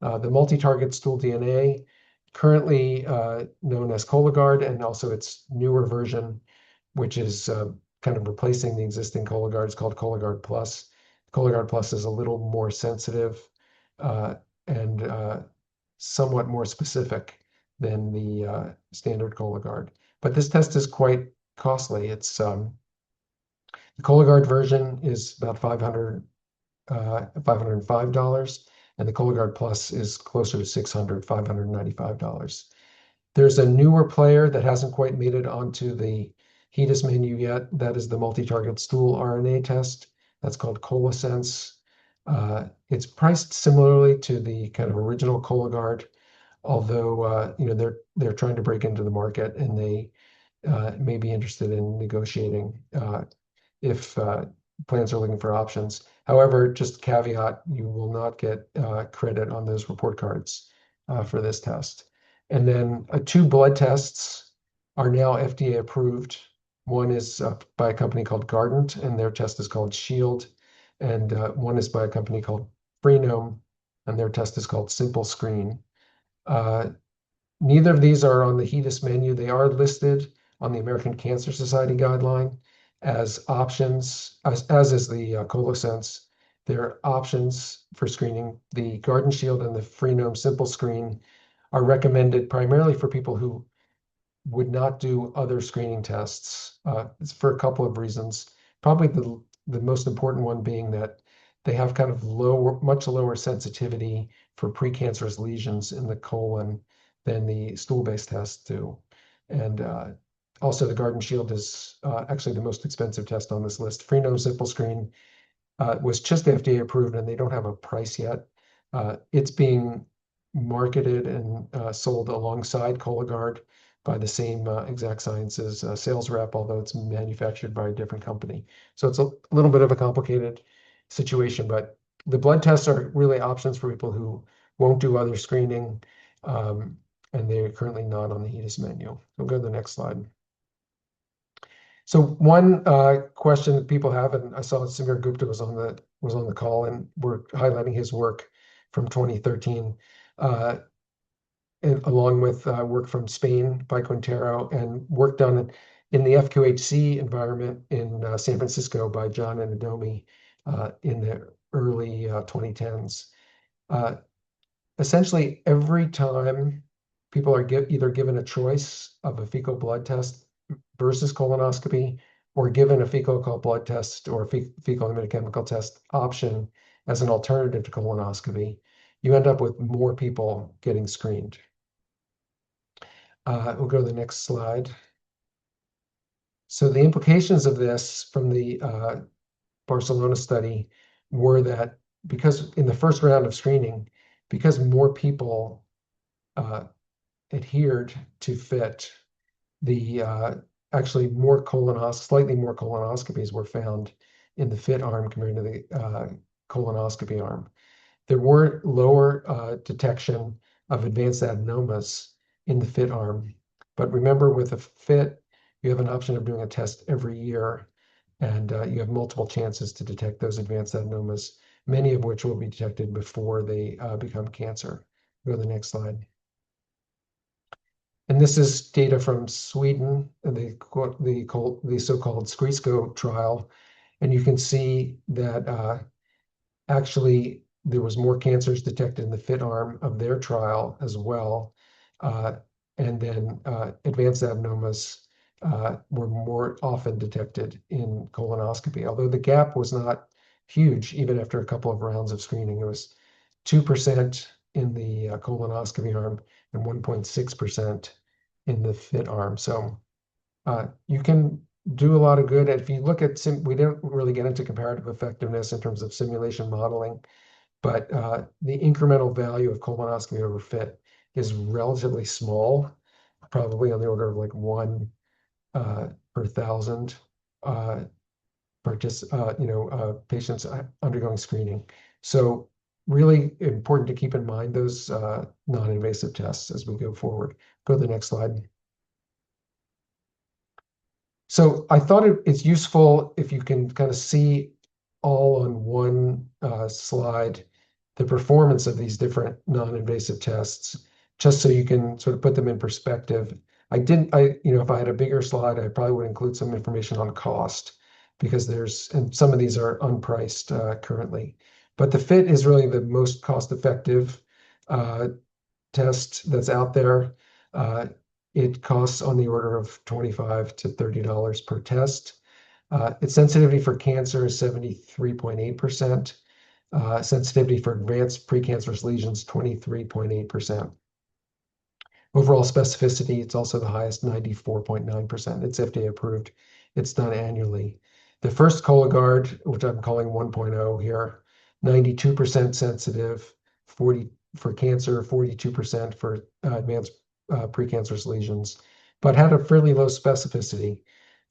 The multi-target stool DNA, currently known as Cologuard, and also its newer version, which is kind of replacing the existing Cologuard, is called Cologuard Plus. Cologuard Plus is a little more sensitive and somewhat more specific than the standard Cologuard. But this test is quite costly. It's the Cologuard version is about $505, and the Cologuard Plus is closer to $595. There's a newer player that hasn't quite made it onto the HEDIS menu yet. That is the multi-target stool RNA test. That's called ColoSense. It's priced similarly to the kind of original Cologuard, although they're trying to break into the market, and they may be interested in negotiating if plans are looking for options. However, just caveat, you will not get credit on those report cards for this test. And then 2 blood tests are now FDA approved. One is by a company called Guardant, and their test is called Shield. And one is by a company called Freenome, and their test is called Simple Screen. Neither of these are on the HEDIS menu. They are listed on the American Cancer Society guideline as options, as is the ColoSense. They're options for screening. The Guardant Shield and the Freenome Simple Screen are recommended primarily for people who would not do other screening tests. It's for a couple of reasons. Probably the most important one being that they have kind of much lower sensitivity for precancerous lesions in the colon than the stool-based tests do. And also the Guardant Shield is actually the most expensive test on this list. Freenome Simple Screen was just FDA approved, and they don't have a price yet. It's being marketed and sold alongside Cologuard by the same Exact Sciences sales rep, although it's manufactured by a different company. So it's a little bit of a complicated situation, but the blood tests are really options for people who won't do other screening, and they're currently not on the HEDIS menu. We'll go to the next slide. So one question that people have, and I saw Samir Gupta was on the call, and we're highlighting his work from 2013, and along with work from Spain by Quintero, and work done in the FQHC environment in San Francisco by John and Adomi in the early 2010s. Essentially, every time people are either given a choice of a fecal blood test versus colonoscopy, or given a fecal occult blood test or fecal immunochemical test option as an alternative to colonoscopy, you end up with more people getting screened. We'll go to the next slide. So the implications of this from the Barcelona study were that because in the first round of screening, because more people adhered to FIT, actually slightly more colonoscopies were found in the FIT arm compared to the colonoscopy arm. There were lower detection of advanced adenomas in the FIT arm. But remember, with a FIT, you have an option of doing a test every year, and you have multiple chances to detect those advanced adenomas, many of which will be detected before they become cancer. Go to the next slide. And this is data from Sweden, and the so-called SCRISCO trial. And you can see that actually there was more cancers detected in the FIT arm of their trial as well. And then advanced adenomas were more often detected in colonoscopy, although the gap was not huge even after a couple of rounds of screening. It was 2% in the colonoscopy arm and 1.6% in the FIT arm. So you can do a lot of good. If you look at, we didn't really get into comparative effectiveness in terms of simulation modeling, but the incremental value of colonoscopy over FIT is relatively small, probably on the order of like 1 per 1,000 patients undergoing screening. So really important to keep in mind those non-invasive tests as we go forward. Go to the next slide. So I thought it's useful if you can kind of see all on one slide the performance of these different non-invasive tests, just so you can sort of put them in perspective. If I had a bigger slide, I probably would include some information on cost, because and some of these are unpriced currently. But the FIT is really the most cost-effective test that's out there. It costs on the order of $25 to $30 per test. Its sensitivity for cancer is 73.8%. Sensitivity for advanced precancerous lesions, 23.8%. Overall specificity, it's also the highest, 94.9%. It's FDA approved. It's done annually. The first Cologuard, which I'm calling 1.0 here, 92% sensitive, 40 for cancer, 42% for advanced precancerous lesions. but had a fairly low specificity,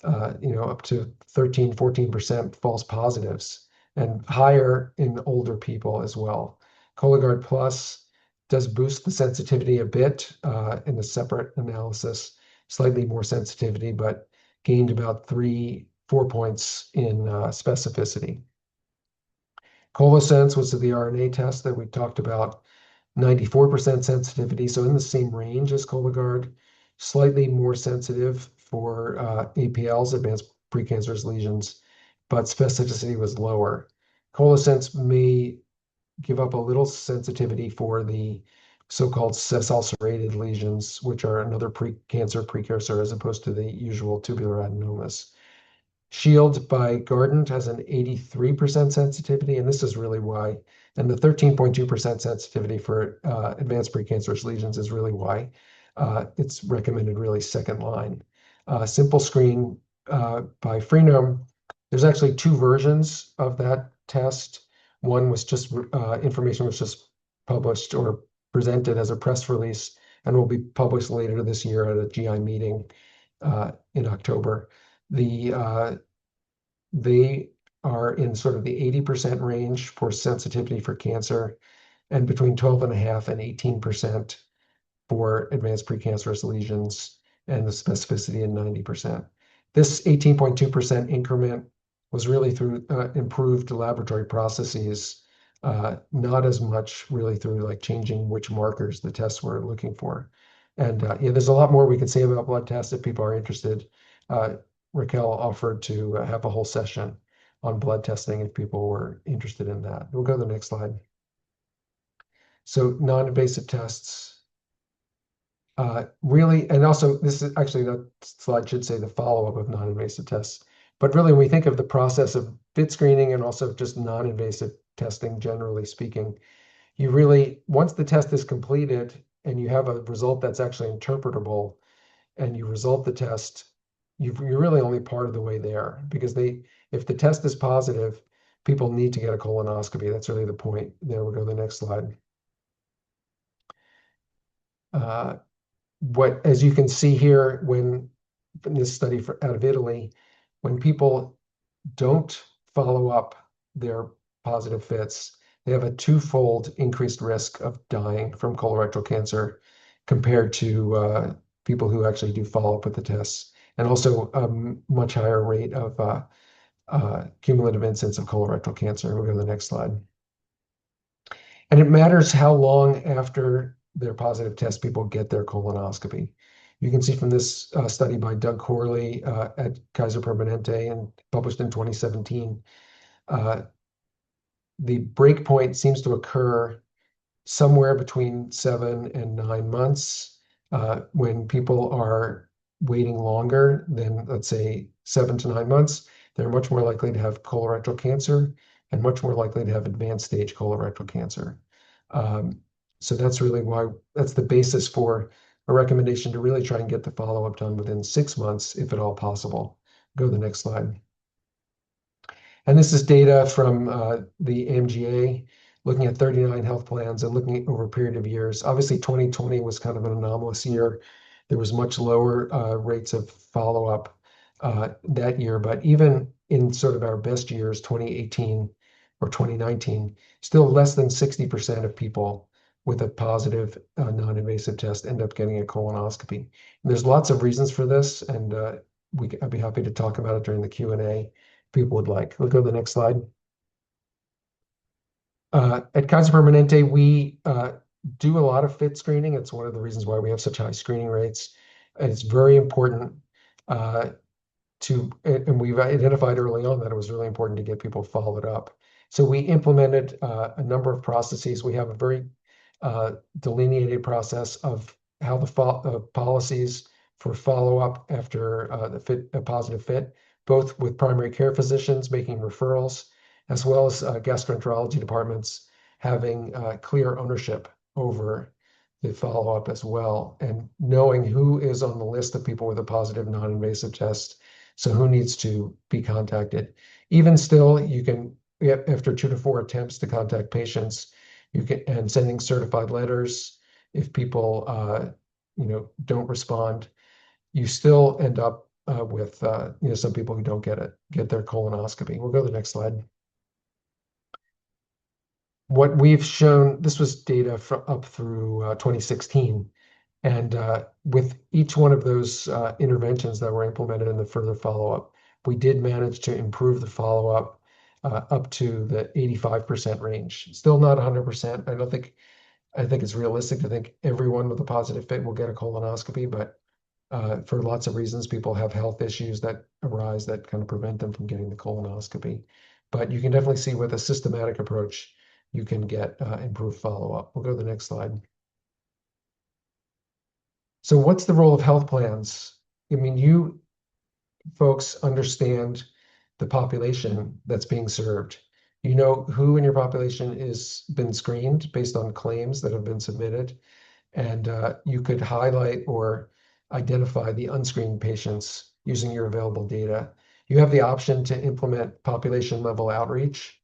up to 13, 14% false positives, and higher in older people as well. Cologuard Plus does boost the sensitivity a bit in a separate analysis, slightly more sensitivity, but gained about 4 points in specificity. ColoSense was the RNA test that we talked about, 94% sensitivity, so in the same range as Cologuard, slightly more sensitive for APLs, advanced precancerous lesions, but specificity was lower. ColoSense may give up a little sensitivity for the so-called cis-ulcerated lesions, which are another cancer precursor as opposed to the usual tubular adenomas. Shield by Guardant has an 83% sensitivity, and this is really why, and the 13.2% sensitivity for advanced precancerous lesions is really why it's recommended really second line. Simple Screen by Freenome, there's actually 2 versions of that test. One was just information was just published or presented as a press release and will be published later this year at a GI meeting in October. They are in sort of the 80% range for sensitivity for cancer and between 12.5% and 18% for advanced precancerous lesions, and the specificity in 90%. This 18.2% increment was really through improved laboratory processes, not as much really through like changing which markers the tests were looking for. And there's a lot more we could say about blood tests if people are interested. Raquel offered to have a whole session on blood testing if people were interested in that. We'll go to the next slide. So non-invasive tests. Really, and also this is actually, that slide should say the follow-up of non-invasive tests. But really, when we think of the process of FIT screening and also just non-invasive testing, generally speaking, you really, once the test is completed and you have a result that's actually interpretable and you result the test, you're really only part of the way there, because if the test is positive, people need to get a colonoscopy. That's really the point. There we go, the next slide. As you can see here, when in this study out of Italy, when people don't follow up their positive FITs, they have a 2-fold increased risk of dying from colorectal cancer compared to people who actually do follow up with the tests, and also a much higher rate of cumulative incidence of colorectal cancer. We'll go to the next slide. And it matters how long after their positive test people get their colonoscopy. You can see from this study by Doug Corley at Kaiser Permanente and published in 2017, the break point seems to occur somewhere between 7 and 9 months when people are waiting longer than, let's say, 7 to 9 months. They're much more likely to have colorectal cancer and much more likely to have advanced stage colorectal cancer. So that's really why, that's the basis for a recommendation to really try and get the follow-up done within 6 months, if at all possible. Go to the next slide. And this is data from the AMGA, looking at 39 health plans and looking over a period of years. Obviously, 2020 was kind of an anomalous year. There was much lower rates of follow-up that year, but even in sort of our best years, 2018 or 2019, still less than 60% of people with a positive non-invasive test end up getting a colonoscopy. And there's lots of reasons for this, and I'd be happy to talk about it during the Q&A if people would like. We'll go to the next slide. At Kaiser Permanente, we do a lot of FIT screening. It's one of the reasons why we have such high screening rates. And it's very important and we've identified early on that it was really important to get people followed up. So we implemented a number of processes. We have a very delineated process of how the policies for follow-up after a positive FIT, both with primary care physicians making referrals, as well as gastroenterology departments having clear ownership over the follow-up as well, and knowing who is on the list of people with a positive non-invasive test, so who needs to be contacted. Even still, you can, after 2 to 4 attempts to contact patients, and sending certified letters if people don't respond. you still end up with some people who don't get their colonoscopy. We'll go to the next slide. What we've shown, this was data up through 2016, and with each one of those interventions that were implemented in the further follow-up, we did manage to improve the follow-up up to the 85% range. Still not 100%. I think it's realistic to think everyone with a positive FIT will get a colonoscopy, but for lots of reasons, people have health issues that arise that kind of prevent them from getting the colonoscopy. But you can definitely see with a systematic approach, you can get improved follow-up. We'll go to the next slide. So what's the role of health plans? I mean, you folks understand the population that's being served. You know who in your population is been screened based on claims that have been submitted, and you could highlight or identify the unscreened patients using your available data. You have the option to implement population level outreach.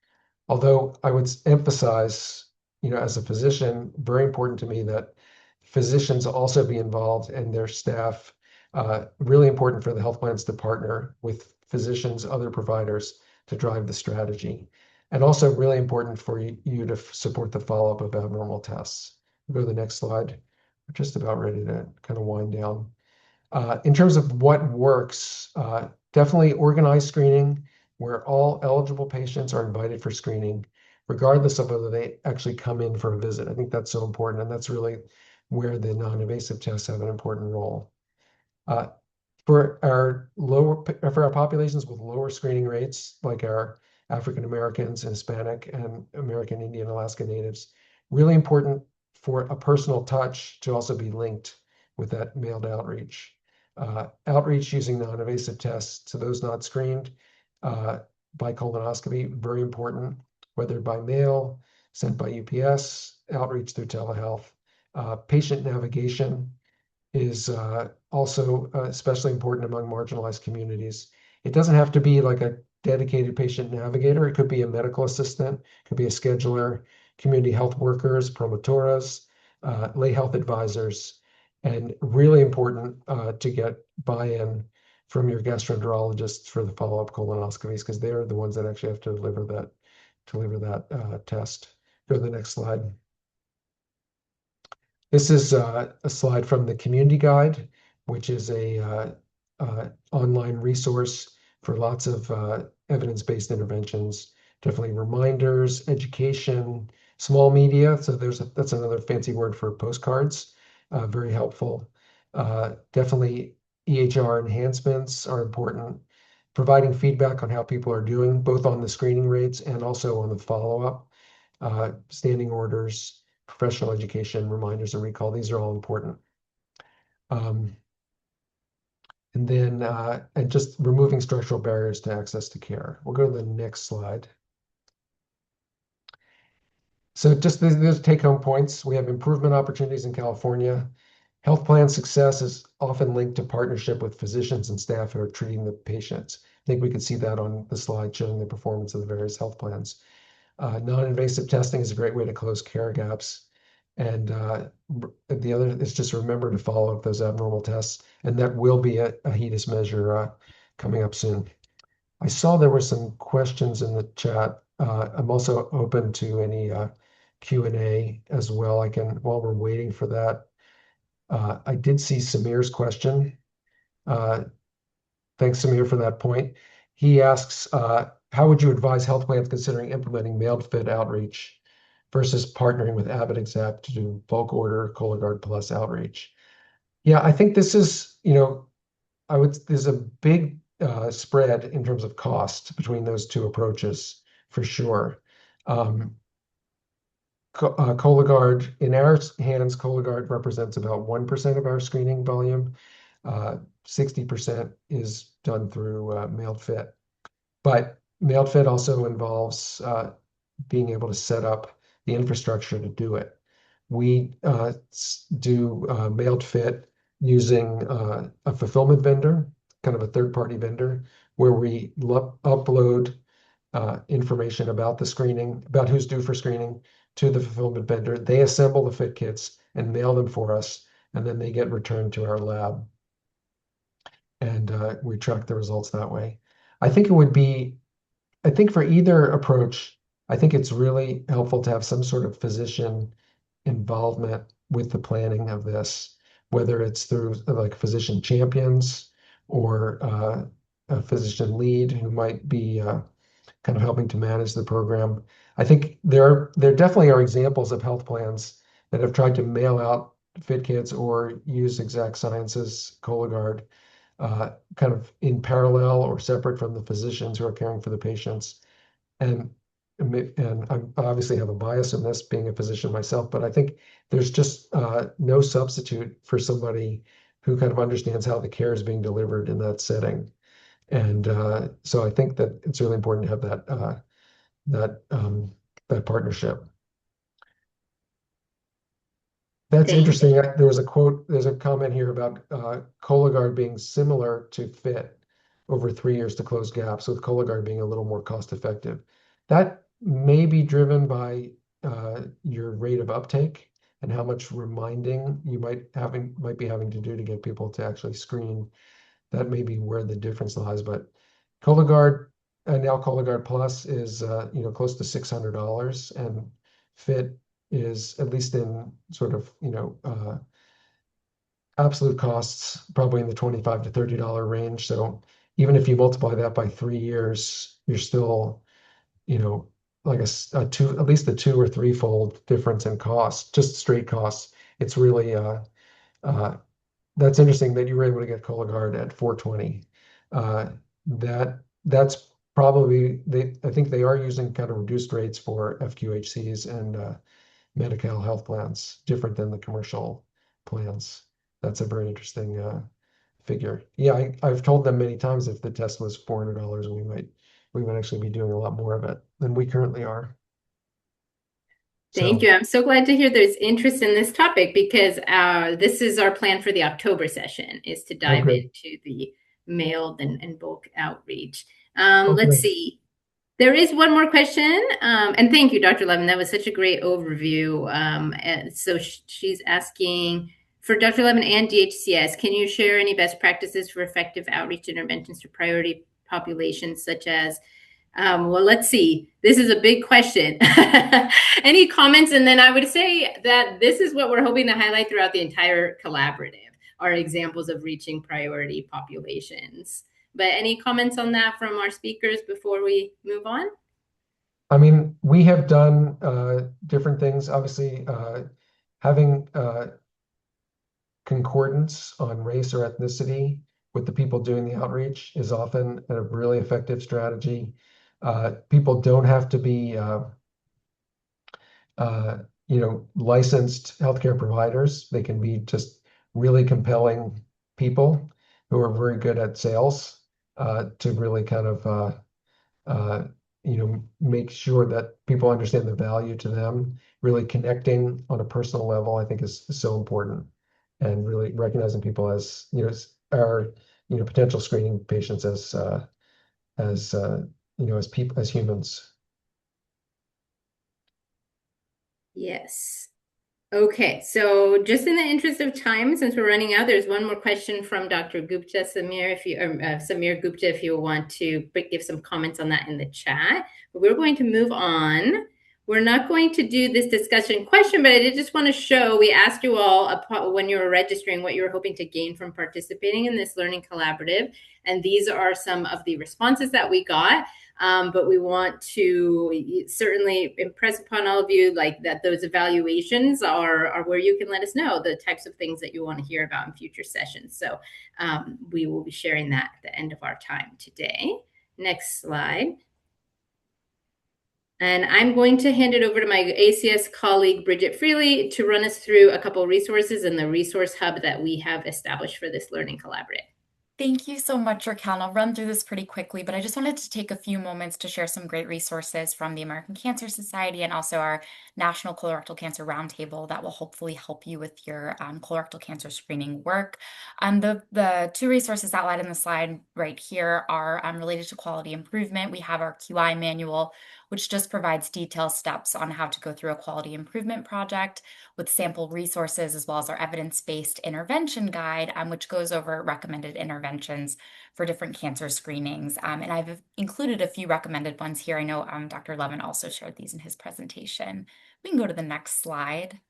Although I would emphasize, as a physician, very important to me that physicians also be involved and their staff. Really important for the health plans to partner with physicians, other providers to drive the strategy. And also really important for you to support the follow-up of abnormal tests. We'll go to the next slide. We're just about ready to kind of wind down. In terms of what works, definitely organized screening, where all eligible patients are invited for screening, regardless of whether they actually come in for a visit. I think that's so important, and that's really where the non-invasive tests have an important role. For our populations with lower screening rates, like our African Americans, Hispanic, and American Indian Alaska Natives, really important for a personal touch to also be linked with that mailed outreach. Outreach using non-invasive tests to those not screened by colonoscopy, very important, whether by mail, sent by UPS, outreach through telehealth. Patient navigation is also especially important among marginalized communities. It doesn't have to be like a dedicated patient navigator. It could be a medical assistant, could be a scheduler, community health workers, promotoras, lay health advisors, and really important to get buy-in from your gastroenterologists for the follow-up colonoscopies, because they're the ones that actually have to deliver that test. Go to the next slide. This is a slide from the Community Guide, which is a online resource for lots of evidence-based interventions, definitely reminders, education, small media. So that's another fancy word for postcards, very helpful. Definitely EHR enhancements are important. Providing feedback on how people are doing, both on the screening rates and also on the follow-up. Standing orders, professional education, reminders, and recall. These are all important. And just removing structural barriers to access to care. We'll go to the next slide. So just these take-home points. We have improvement opportunities in California. Health plan success is often linked to partnership with physicians and staff who are treating the patients. I think we could see that on the slide showing the performance of the various health plans. Non-invasive testing is a great way to close care gaps. And the other is just remember to follow up those abnormal tests. And that will be a HEDIS measure coming up soon. I saw there were some questions in the chat. I'm also open to any Q&A as well. While we're waiting for that, I did see Samir's question. Thanks, Samir, for that point. He asks, how would you advise health plans considering implementing mailed FIT outreach versus partnering with Abbott Exact to do bulk order Cologuard Plus outreach? Yeah, I think this is, there's a big spread in terms of cost between those two approaches, for sure. Cologuard, in our hands, Cologuard represents about 1% of our screening volume. 60% is done through mailed FIT. But mailed FIT also involves being able to set up the infrastructure to do it. We do mailed FIT using a fulfillment vendor, kind of a third-party vendor, where we upload information about the screening, about who's due for screening, to the fulfillment vendor. They assemble the FIT kits and mail them for us, and then they get returned to our lab. and we track the results that way. I think it would be, I think for either approach, I think it's really helpful to have some sort of physician involvement with the planning of this, whether it's through like physician champions or a physician lead who might be kind of helping to manage the program. I think there definitely are examples of health plans that have tried to mail out fit kits or use Exact Sciences Cologuard kind of in parallel or separate from the physicians who are caring for the patients. And I obviously have a bias in this, being a physician myself, but I think there's just no substitute for somebody who kind of understands how the care is being delivered in that setting. And so I think that it's really important to have that partnership. That's Thank interesting. There was a quote, there's a comment here about Cologuard being similar to FIT over 3 years to close gaps, with Cologuard being a little more cost effective. That may be driven by your rate of uptake and how much reminding you might be having to do to get people to actually screen. That may be where the difference lies. But Cologuard and now Cologuard Plus is close to $600, and FIT is, at least in sort of absolute costs, probably in the $25 to $30 range. So even if you multiply that by 3 years, you're still like at least a 2 or 3 fold difference in cost, just straight costs. It's really that's interesting that you were able to get Cologuard at $420. That's probably, I think they are using kind of reduced rates for FQHCs and Medi-Cal health plans, different than the commercial plans. That's a very interesting figure. Yeah, I've told them many times if the test was $400, we might actually be doing a lot more of it than we currently are. Thank you. I'm so glad to hear there's interest in this topic, because this is our plan for the October session, is to dive into the mailed and bulk outreach. Let's see. There is one more question. And thank you, Dr. Levin. That was such a great overview. So she's asking, for Dr. Levin and DHCS, can you share any best practices for effective outreach interventions to priority populations such as well, let's see. This is a big question. Any comments? And then I would say that this is what we're hoping to highlight throughout the entire collaborative, are examples of reaching priority populations. But any comments on that from our speakers before we move on? I mean, we have done different things. Obviously, having concordance on race or ethnicity with the people doing the outreach is often a really effective strategy. People don't have to be, licensed healthcare providers. They can be just really compelling people who are very good at sales to really kind of, make sure that people understand the value to them. Really connecting on a personal level, I think, is so important, and really recognizing people as potential screening patients as people, as humans. Yes. Okay, so just in the interest of time, since we're running out, there's one more question from Dr. Gupta, Samir Gupta, if you want to give some comments on that in the chat. But we're going to move on. We're not going to do this discussion question, but I did just want to show, we asked you all when you were registering what you were hoping to gain from participating in this learning collaborative. And these are some of the responses that we got. But we want to certainly impress upon all of you that those evaluations are where you can let us know the types of things that you want to hear about in future sessions. So we will be sharing that at the end of our time today. Next slide. And I'm going to hand it over to my ACS colleague, Bridget Freely, to run us through a couple of resources in the resource hub that we have established for this learning collaborative. Thank you so much, Raquel. I'll run through this pretty quickly, but I just wanted to take a few moments to share some great resources from the American Cancer Society and also our National Colorectal Cancer Roundtable that will hopefully help you with your colorectal cancer screening work. The two resources outlined in the slide right here are related to quality improvement. We have our QI manual, which just provides detailed steps on how to go through a quality improvement project with sample resources, as well as our evidence-based intervention guide, which goes over recommended interventions for different cancer screenings. And I've included a few recommended ones here. I know Dr. Levin also shared these in his presentation. We can go to the next slide.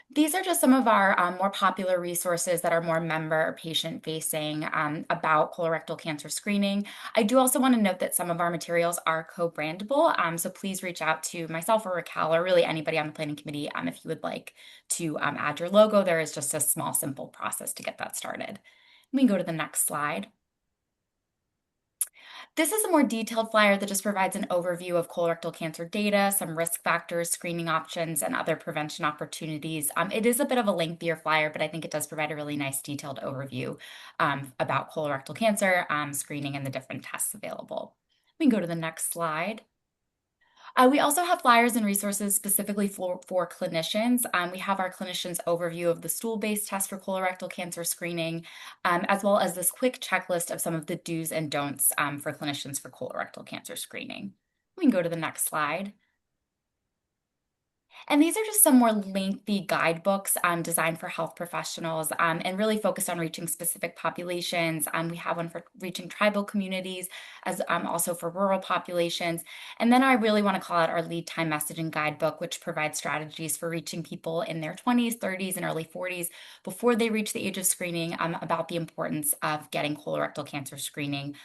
These are just some of our more popular resources that are more member or patient facing about colorectal cancer screening. I do also want to note that some of our materials are co-brandable, so please reach out to myself or Raquel or really anybody on the planning committee if you would like to add your logo. There is just a small, simple process to get that started. We can go to the next slide. This is a more detailed flyer that just provides an overview of colorectal cancer data, some risk factors, screening options, and other prevention opportunities. It is a bit of a lengthier flyer, but I think it does provide a really nice detailed overview about colorectal cancer screening and the different tests available. We can go to the next slide. We also have flyers and resources specifically for clinicians. We have our clinicians overview of the stool-based test for colorectal cancer screening, as well as this quick checklist of some of the do's and don'ts for clinicians for colorectal cancer screening. We can go to the next slide. And these are just some more lengthy guidebooks designed for health professionals and really focused on reaching specific populations. We have one for reaching tribal communities, as also for rural populations. And then I really want to call out our lead time messaging guidebook, which provides strategies for reaching people in their 20s, 30s, and early 40s before they reach the age of screening about the importance of getting colorectal cancer screening.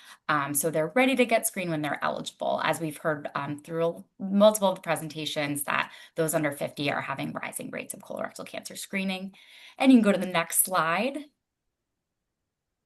So they're ready to get screened when they're eligible, as we've heard through multiple of the presentations that those under 50 are having rising rates of colorectal cancer screening. And you can go to the next slide.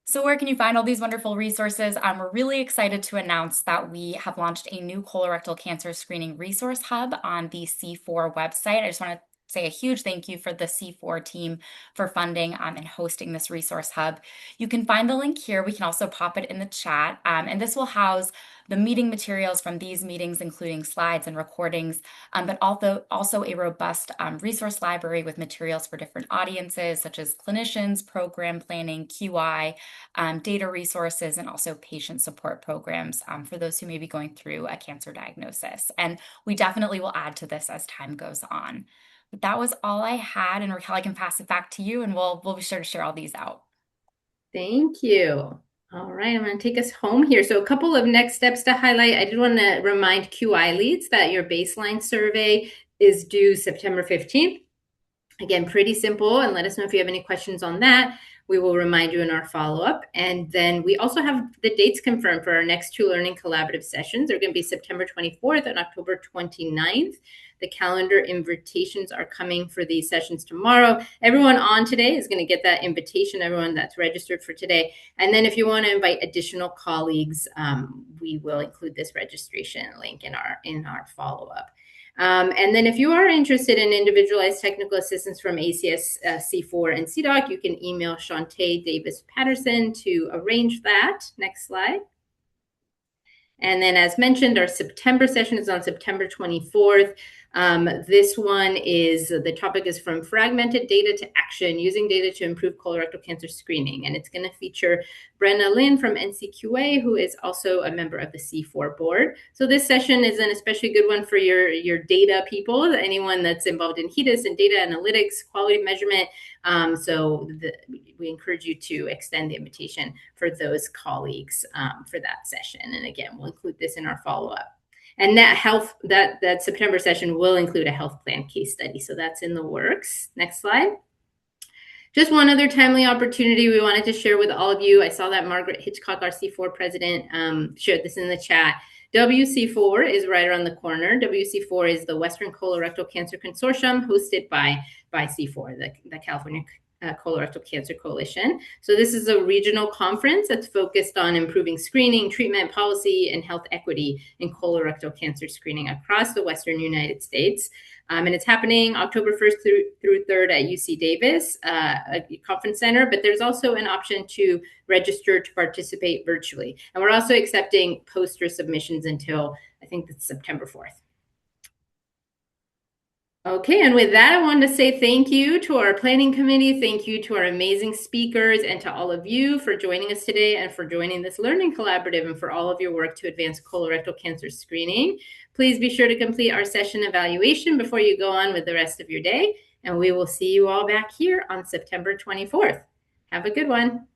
So where can you find all these wonderful resources? We're really excited to announce that we have launched a new colorectal cancer screening resource hub on the C4 website. I just want to say a huge thank you for the C4 team for funding and hosting this resource hub. You can find the link here. We can also pop it in the chat. And this will house the meeting materials from these meetings, including slides and recordings, but also a robust resource library with materials for different audiences, such as clinicians, program planning, QI, data resources, and also patient support programs for those who may be going through a cancer diagnosis. And we definitely will add to this as time goes on. But that was all I had, and Raquel, I can pass it back to you, and we'll be sure to share all these out. Thank you. All right, I'm going to take us home here. So a couple of next steps to highlight. I did want to remind QI leads that your baseline survey is due September 15th. Again, pretty simple, and let us know if you have any questions on that. We will remind you in our follow-up. And then we also have the dates confirmed for our next two Learning Collaborative sessions. They're going to be September 24th and October 29th. The calendar invitations are coming for these sessions tomorrow. Everyone on today is going to get that invitation, everyone that's registered for today. And then if you want to invite additional colleagues, we will include this registration link in our follow-up. And then if you are interested in individualized technical assistance from ACS, C4, and CDOC, you can email Shantae Davis-Patterson to arrange that. Next slide. And then as mentioned, our September session is on September 24th. This one is, the topic is from fragmented data to action, using data to improve colorectal cancer screening. And it's going to feature Brenna Lynn from NCQA, who is also a member of the C4 board. So this session is an especially good one for your data people, anyone that's involved in HEDIS and data analytics, quality measurement. We encourage you to extend the invitation for those colleagues for that session. And again, we'll include this in our follow-up. And that September session will include a health plan case study. So that's in the works. Next slide. Just one other timely opportunity we wanted to share with all of you. I saw that Margaret Hitchcock, our C4 president, shared this in the chat. WC4 is right around the corner. WC4 is the Western Colorectal Cancer Consortium hosted by C4, the California Colorectal Cancer Coalition. So this is a regional conference that's focused on improving screening, treatment, policy, and health equity in colorectal cancer screening across the Western United States. And it's happening October 1st through 3rd at UC Davis Conference Center, but there's also an option to register to participate virtually. And we're also accepting poster submissions until, I think it's September 4th. Okay, and with that, I wanted to say thank you to our planning committee, thank you to our amazing speakers, and to all of you for joining us today and for joining this learning collaborative and for all of your work to advance colorectal cancer screening. Please be sure to complete our session evaluation before you go on with the rest of your day, and we will see you all back here on September 24th. Have a good one.